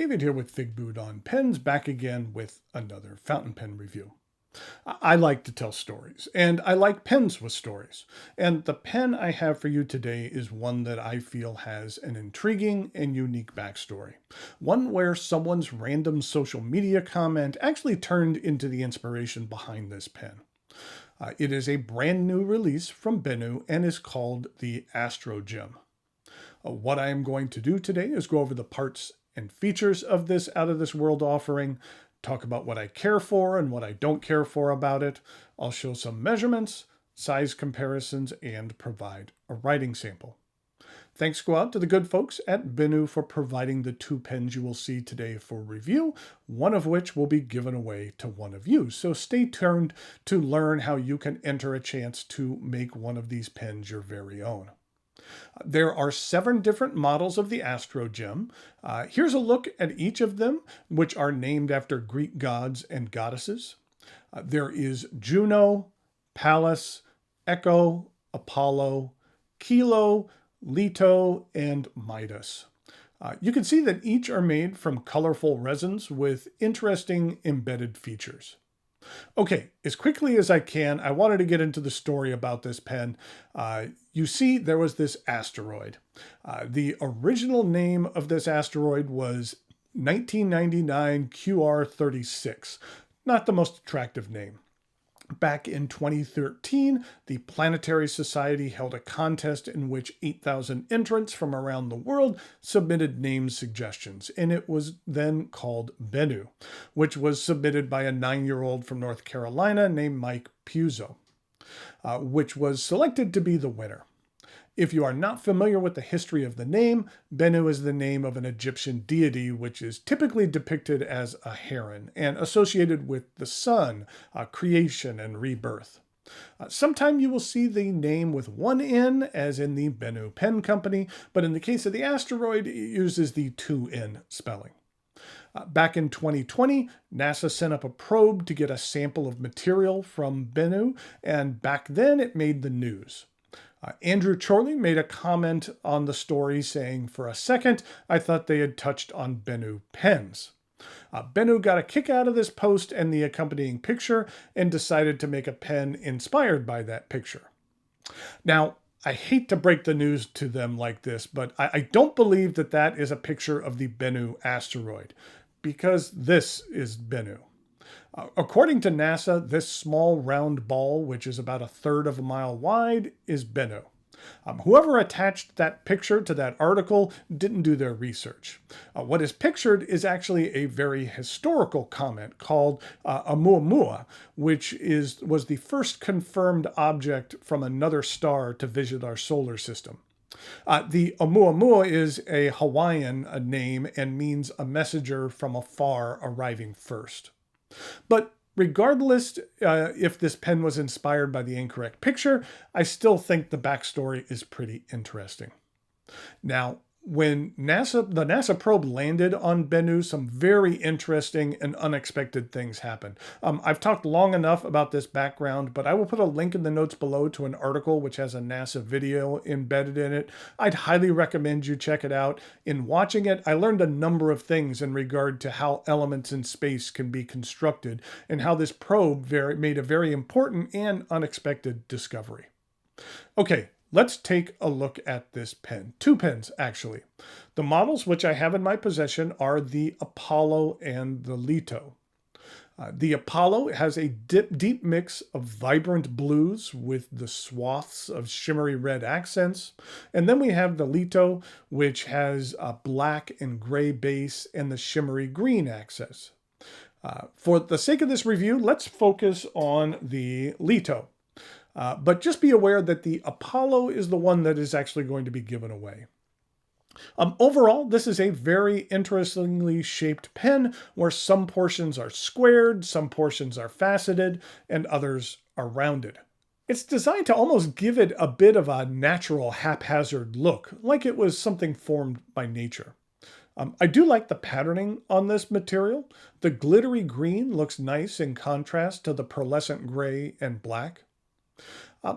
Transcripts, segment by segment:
David here with Figboot on Pens, back again with another fountain pen review. I like to tell stories, and I like pens with stories. And the pen I have for you today is one that I feel has an intriguing and unique backstory. One where someone's random social media comment actually turned into the inspiration behind this pen. It is a brand new release from Bennu and is called the AstroGem. What I am going to do today is go over the parts and features of this out-of-this-world offering, talk about what I care for and what I don't care for about it. I'll show some measurements, size comparisons, and provide a writing sample. Thanks go out to the good folks at Bennu for providing the two pens you will see today for review, one of which will be given away to one of you. So stay tuned to learn how you can enter a chance to make one of these pens your very own. There are 7 different models of the AstroGem. Here's a look at each of them, which are named after Greek gods and goddesses. There is Juno, Pallas, Echo, Apollo, Kilo, Leto, and Midas. You can see that each are made from colorful resins with interesting embedded features. Okay, as quickly as I can, I wanted to get into the story about this pen. You see, there was this asteroid. The original name of this asteroid was 1999 QR36. Not the most attractive name. Back in 2013, the Planetary Society held a contest in which 8,000 entrants from around the world submitted name suggestions, and it was then called Bennu, which was submitted by a 9-year-old from North Carolina named Mike Puzo, which was selected to be the winner. If you are not familiar with the history of the name, Bennu is the name of an Egyptian deity which is typically depicted as a heron and associated with the sun, creation, and rebirth. Sometime you will see the name with one N, as in the Bennu Pen Company, but in the case of the asteroid, it uses the 2N spelling. Back in 2020, NASA sent up a probe to get a sample of material from Bennu, and back then it made the news. Andrew Chorley made a comment on the story saying, "For a second, I thought they had touched on Bennu pens." Bennu got a kick out of this post and the accompanying picture and decided to make a pen inspired by that picture. Now, I hate to break the news to them like this, but I don't believe that that is a picture of the Bennu asteroid, because this is Bennu. According to NASA, this small round ball, which is about 1/3 of a mile wide, is Bennu. Whoever attached that picture to that article didn't do their research. What is pictured is actually a very historical comment called Oumuamua, which was the first confirmed object from another star to visit our solar system. The Oumuamua is a Hawaiian name and means a messenger from afar arriving first. But regardless if this pen was inspired by the incorrect picture, I still think the backstory is pretty interesting. Now, when the NASA probe landed on Bennu, some very interesting and unexpected things happened. I've talked long enough about this background, but I will put a link in the notes below to an article which has a NASA video embedded in it. I'd highly recommend you check it out. In watching it, I learned a number of things in regard to how elements in space can be constructed and how this probe made a very important and unexpected discovery. Okay. Let's take a look at this pen. 2 pens, actually. The models which I have in my possession are the Apollo and the Leto. The Apollo has a deep mix of vibrant blues with the swaths of shimmery red accents. And then we have the Leto, which has a black and gray base and the shimmery green accents. For the sake of this review, let's focus on the Leto. But just be aware that the Apollo is the one that is actually going to be given away. Overall, this is a very interestingly shaped pen where some portions are squared, some portions are faceted, and others are rounded. It's designed to almost give it a bit of a natural haphazard look, like it was something formed by nature. I do like the patterning on this material. The glittery green looks nice in contrast to the pearlescent gray and black.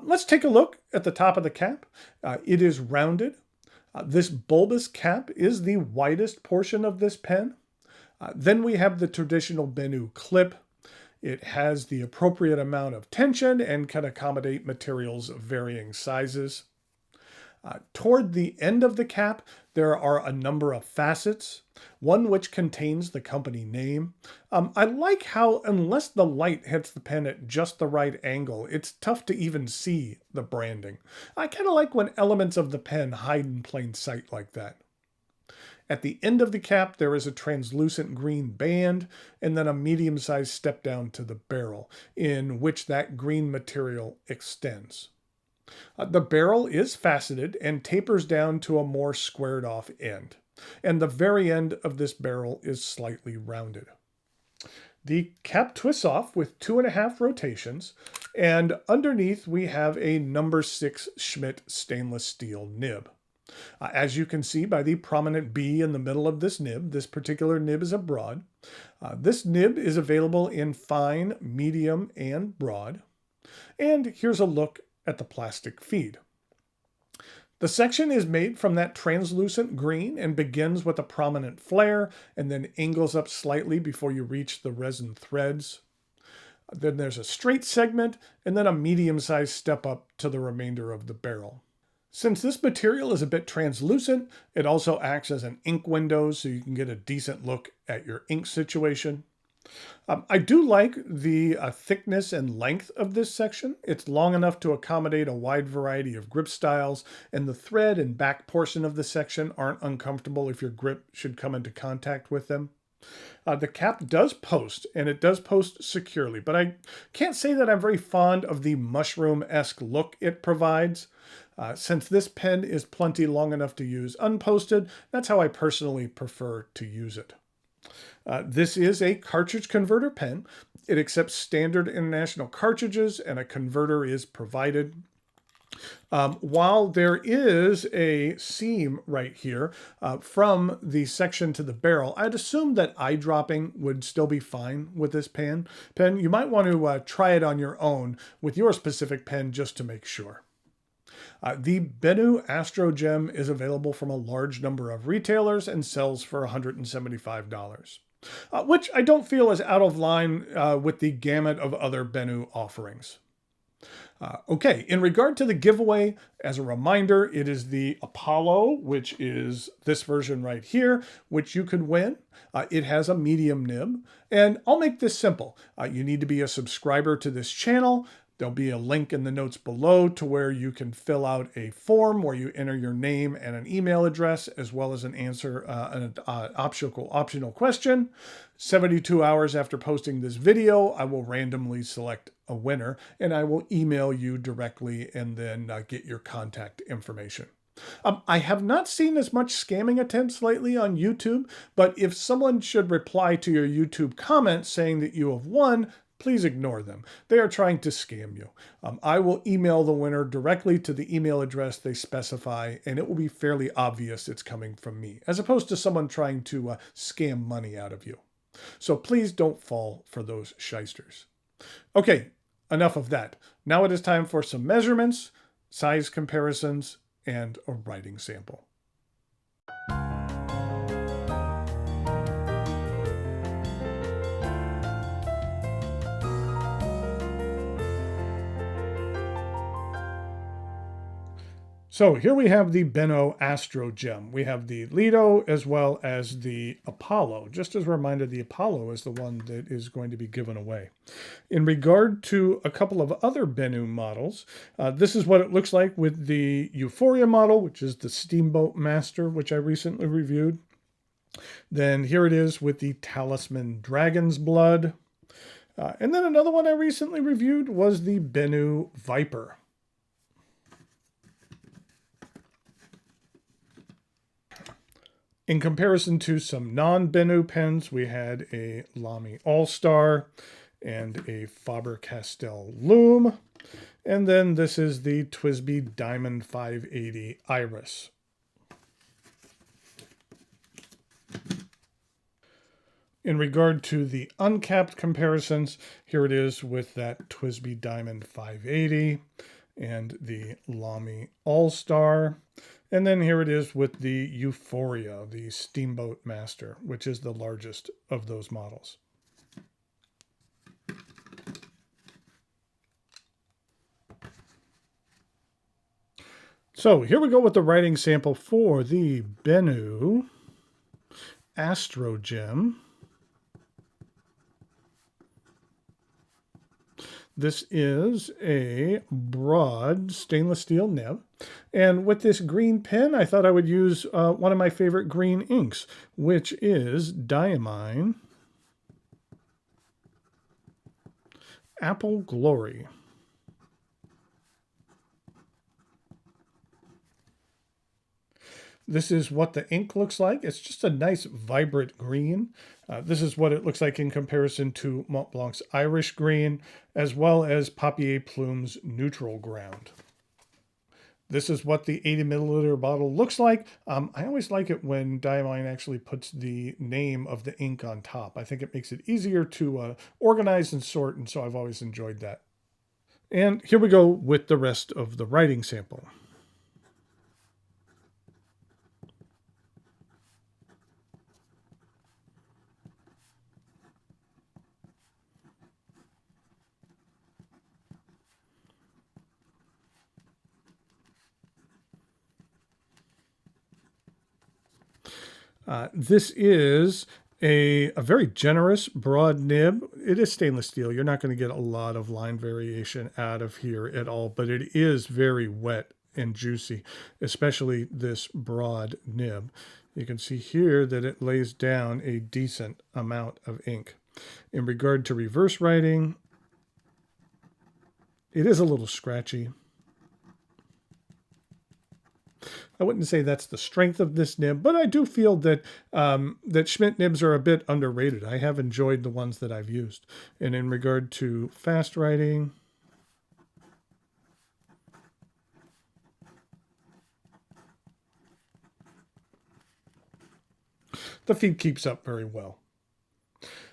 Let's take a look at the top of the cap. It is rounded. This bulbous cap is the widest portion of this pen. Then we have the traditional Bennu clip. It has the appropriate amount of tension and can accommodate materials of varying sizes. Toward the end of the cap, there are a number of facets, one which contains the company name. I like how, unless the light hits the pen at just the right angle, it's tough to even see the branding. I kind of like when elements of the pen hide in plain sight like that. At the end of the cap, there is a translucent green band and then a medium-sized step down to the barrel, in which that green material extends. The barrel is faceted and tapers down to a more squared off end, and the very end of this barrel is slightly rounded. The cap twists off with 2.5 rotations, and underneath we have a number 6 Schmidt stainless steel nib. As you can see by the prominent B in the middle of this nib, this particular nib is a broad. This nib is available in fine, medium, and broad. And here's a look at the plastic feed. The section is made from that translucent green and begins with a prominent flare and then angles up slightly before you reach the resin threads. Then there's a straight segment and then a medium-sized step up to the remainder of the barrel. Since this material is a bit translucent, it also acts as an ink window so you can get a decent look at your ink situation. I do like the thickness and length of this section. It's long enough to accommodate a wide variety of grip styles, and the thread and back portion of the section aren't uncomfortable if your grip should come into contact with them. The cap does post, and it does post securely, but I can't say that I'm very fond of the mushroom-esque look it provides. Since this pen is plenty long enough to use unposted, that's how I personally prefer to use it. This is a cartridge converter pen. It accepts standard international cartridges, and a converter is provided. While there is a seam right here from the section to the barrel, I'd assume that eyedropping would still be fine with this pen. You might want to try it on your own with your specific pen just to make sure. The Benu AstroGem is available from a large number of retailers and sells for $175, which I don't feel is out of line with the gamut of other Bennu offerings. Okay, in regard to the giveaway, as a reminder, it is the Apollo, which is this version right here, which you could win. It has a medium nib, and I'll make this simple. You need to be a subscriber to this channel. There'll be a link in the notes below to where you can fill out a form where you enter your name and an email address, as well as an answer, an optional question. 72 hours after posting this video, I will randomly select a winner, and I will email you directly and then get your contact information. I have not seen as much scamming attempts lately on YouTube, but if someone should reply to your YouTube comment saying that you have won, please ignore them. They are trying to scam you. I will email the winner directly to the email address they specify, and it will be fairly obvious it's coming from me, as opposed to someone trying to scam money out of you. So please don't fall for those shysters. Okay, enough of that. Now it is time for some measurements, size comparisons, and a writing sample. So here we have the Benu AstroGem. We have the Lido as well as the Apollo. Just as a reminder, the Apollo is the one that is going to be given away. In regard to a couple of other Bennu models, this is what it looks like with the Euphoria model, which is the Steamboat Master, which I recently reviewed. Then here it is with the Talisman Dragon's Blood. And then another one I recently reviewed was the Bennu Viper. In comparison to some non-Bennu pens, we had a Lamy All-Star and a Faber-Castell Lume. And then this is the TWSBI Diamond 580 Iris. In regard to the uncapped comparisons, here it is with that TWSBI Diamond 580. and the Lamy All-Star. And then here it is with the Euphoria, the Steamboat Master, which is the largest of those models. So here we go with the writing sample for the Benu AstroGem. This is a broad stainless steel nib. And with this green pen, I thought I would use one of my favorite green inks, which is Diamine Apple Glory. This is what the ink looks like. It's just a nice, vibrant green. This is what it looks like in comparison to Mont Blanc's Irish Green, as well as Papier Plume's Neutral Ground. This is what the 80 milliliter bottle looks like. I always like it when Diamine actually puts the name of the ink on top. I think it makes it easier to organize and sort, and so I've always enjoyed that. And here we go with the rest of the writing sample. This is a very generous broad nib. It is stainless steel. You're not going to get a lot of line variation out of here at all, but it is very wet and juicy, especially this broad nib. You can see here that it lays down a decent amount of ink. In regard to reverse writing, it is a little scratchy. I wouldn't say that's the strength of this nib, but I do feel that that Schmidt nibs are a bit underrated. I have enjoyed the ones that I've used. And in regard to fast writing, the feed keeps up very well.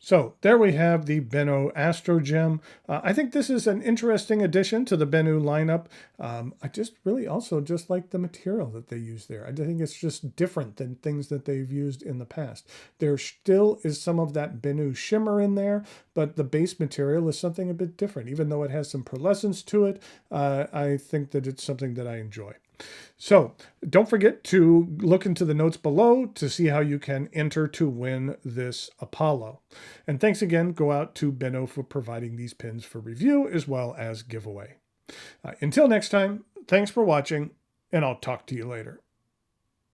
So there we have the Benu AstroGem. I think this is an interesting addition to the Bennu lineup. I just really also just like the material that they use there. I think it's just different than things that they've used in the past. There still is some of that Bennu shimmer in there, but the base material is something a bit different. Even though it has some pearlescence to it, I think that it's something that I enjoy. So don't forget to look into the notes below to see how you can enter to win this Apollo. And thanks again go out to Bennu for providing these pins for review as well as giveaway. Until next time, thanks for watching, and I'll talk to you later.